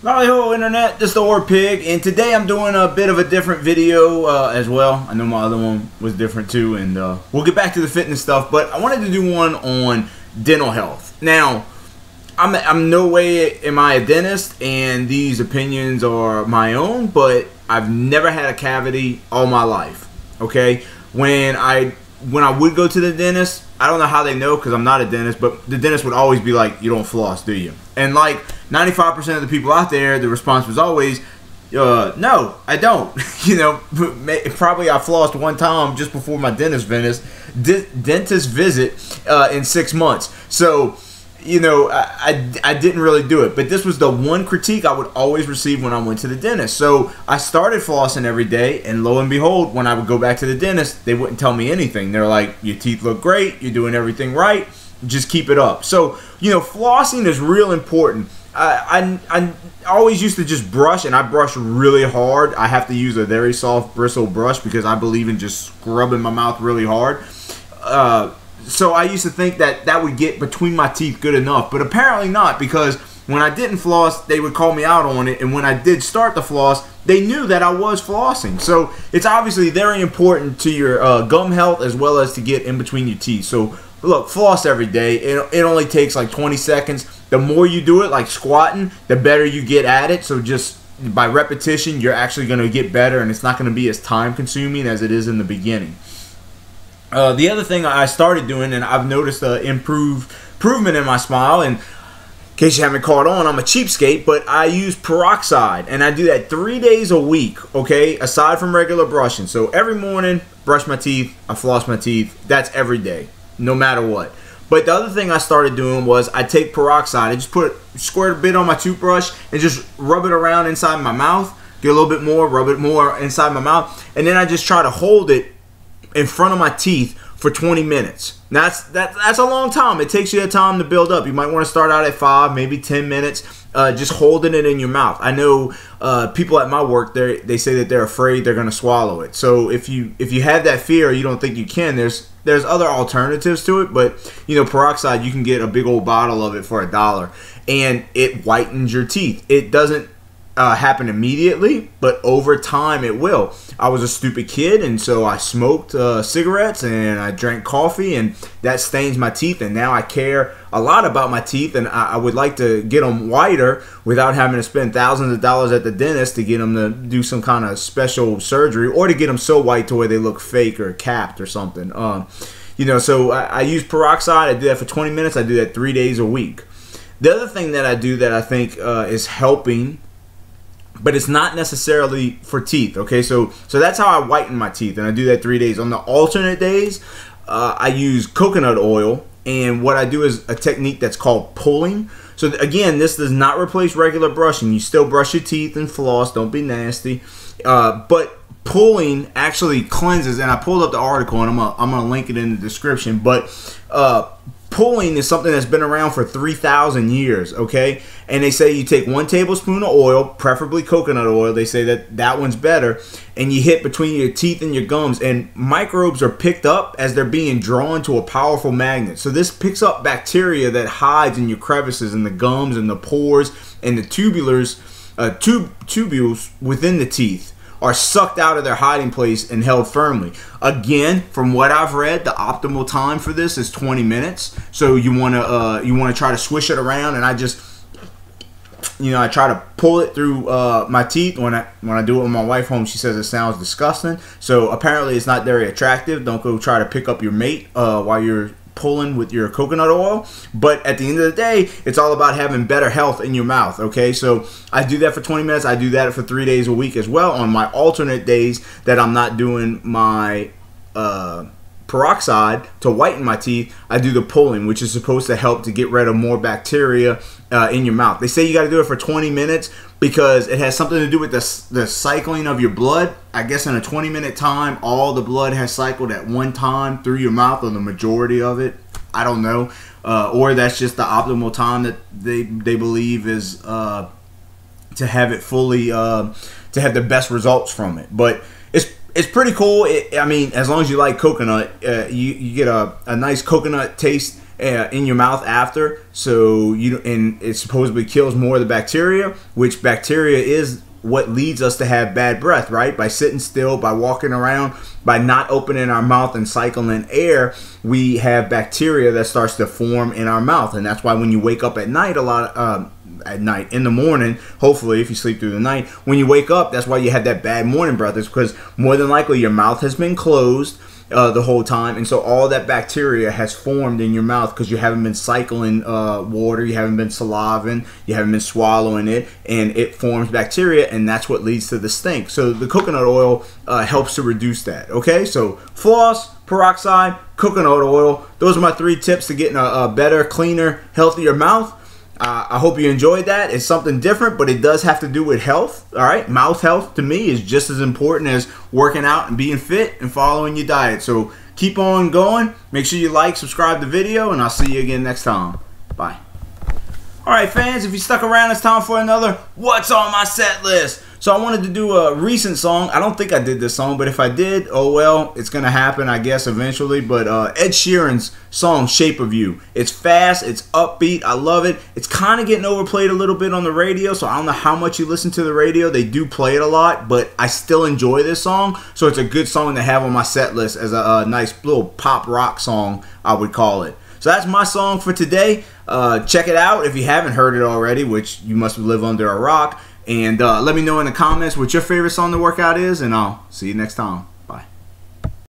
Hi-ho internet, this is the Orpig, and today I'm doing a bit of a different video as well. I know my other one was different too, and we'll get back to the fitness stuff, but I wanted to do one on dental health. Now, I'm no way am I a dentist, and these opinions are my own, but I've never had a cavity all my life, okay? When I would go to the dentist, I don't know how they know because I'm not a dentist, but the dentist would always be like, you don't floss, do you? And like 95% of the people out there, the response was always, no, I don't. You know, probably I flossed one time just before my dentist visit in 6 months. So, you know, I didn't really do it. But this was the one critique I would always receive when I went to the dentist. So I started flossing every day, and lo and behold, when I would go back to the dentist, they wouldn't tell me anything. They're like, your teeth look great, you're doing everything right, just keep it up. So, you know, flossing is real important. I always used to just brush, and I brush really hard. I have to use a very soft bristle brush because I believe in just scrubbing my mouth really hard. So I used to think that that would get between my teeth good enough, but apparently not, because when I didn't floss, they would call me out on it, and when I did start to floss, they knew that I was flossing. So it's obviously very important to your gum health as well as to get in between your teeth. So look, floss every day. It only takes like 20 seconds. The more you do it, like squatting, the better you get at it. So just by repetition, you're actually going to get better, and it's not going to be as time consuming as it is in the beginning. The other thing I started doing, and I've noticed improvement in my smile, and in case you haven't caught on, I'm a cheapskate, but I use peroxide, and I do that 3 days a week, okay, aside from regular brushing. So every morning, brush my teeth, I floss my teeth. That's every day, no matter what. But the other thing I started doing was I take peroxide, I just squirt a bit on my toothbrush and just rub it around inside my mouth, get a little bit more, rub it more inside my mouth, and then I just try to hold it in front of my teeth for 20 minutes. Now that's a long time. It takes you a time to build up. You might want to start out at 5, maybe 10 minutes, just holding it in your mouth. I know people at my work, they say that they're afraid they're going to swallow it. So if you have that fear, or you don't think you can, there's other alternatives to it. But you know, peroxide, you can get a big old bottle of it for $1, and it whitens your teeth. It doesn't happen immediately, but over time it will. I was a stupid kid, and so I smoked cigarettes and I drank coffee, and that stains my teeth, and now I care a lot about my teeth, and I would like to get them whiter without having to spend thousands of dollars at the dentist to get them to do some kind of special surgery, or to get them so white to where they look fake or capped or something. You know, so I use peroxide. I do that for 20 minutes. I do that 3 days a week. The other thing that I do that I think is helping, but it's not necessarily for teeth, okay? So that's how I whiten my teeth, and I do that 3 days. On the alternate days, I use coconut oil, and what I do is a technique that's called pulling. So again, this does not replace regular brushing. You still brush your teeth and floss, don't be nasty. But pulling actually cleanses, and I pulled up the article, and I'm gonna link it in the description, but pulling is something that's been around for 3,000 years, okay? And they say you take 1 tablespoon of oil, preferably coconut oil. They say that one's better, and you hit between your teeth and your gums, and microbes are picked up as they're being drawn to a powerful magnet. So this picks up bacteria that hides in your crevices in the gums and the pores, and the tubules within the teeth are sucked out of their hiding place and held firmly. Again, from what I've read, the optimal time for this is 20 minutes. So you want to try to swish it around, and I just, you know, I try to pull it through my teeth. When I do it with my wife home, she says it sounds disgusting. So apparently it's not very attractive. Don't go try to pick up your mate while you're pulling with your coconut oil. But at the end of the day, it's all about having better health in your mouth, okay? So I do that for 20 minutes. I do that for 3 days a week as well. On my alternate days that I'm not doing my peroxide to whiten my teeth, I do the pulling, which is supposed to help to get rid of more bacteria in your mouth. They say you got to do it for 20 minutes because it has something to do with the cycling of your blood. I guess in a 20-minute time, all the blood has cycled at one time through your mouth, or the majority of it. I don't know. Or that's just the optimal time that they believe is to have it fully, to have the best results from it. But it's pretty cool. I mean, as long as you like coconut, you get a nice coconut taste in your mouth after. So and it supposedly kills more of the bacteria, which bacteria is what leads us to have bad breath, right? By sitting still, by walking around, by not opening our mouth and cycling air, we have bacteria that starts to form in our mouth. And that's why when you wake up at night, in the morning, hopefully if you sleep through the night, when you wake up, that's why you have that bad morning breath. It's because more than likely your mouth has been closed the whole time, and so all that bacteria has formed in your mouth because you haven't been cycling water, you haven't been salivating, you haven't been swallowing it, and it forms bacteria, and that's what leads to the stink. So the coconut oil helps to reduce that. Okay, so floss, peroxide, coconut oil, those are my 3 tips to getting a better, cleaner, healthier mouth. I hope you enjoyed that. It's something different, but it does have to do with health. All right, mouth health to me is just as important as working out and being fit and following your diet. So keep on going. Make sure you like, subscribe the video, and I'll see you again next time. Bye. All right, fans, if you stuck around, it's time for another What's on My Set List. So I wanted to do a recent song. I don't think I did this song, but if I did, oh well, it's going to happen, I guess, eventually. But Ed Sheeran's song, Shape of You. It's fast, it's upbeat, I love it. It's kind of getting overplayed a little bit on the radio, so I don't know how much you listen to the radio. They do play it a lot, but I still enjoy this song. So it's a good song to have on my set list as a nice little pop rock song, I would call it. So that's my song for today. Check it out if you haven't heard it already, which you must live under a rock. And let me know in the comments what your favorite song to work out is, and I'll see you next time.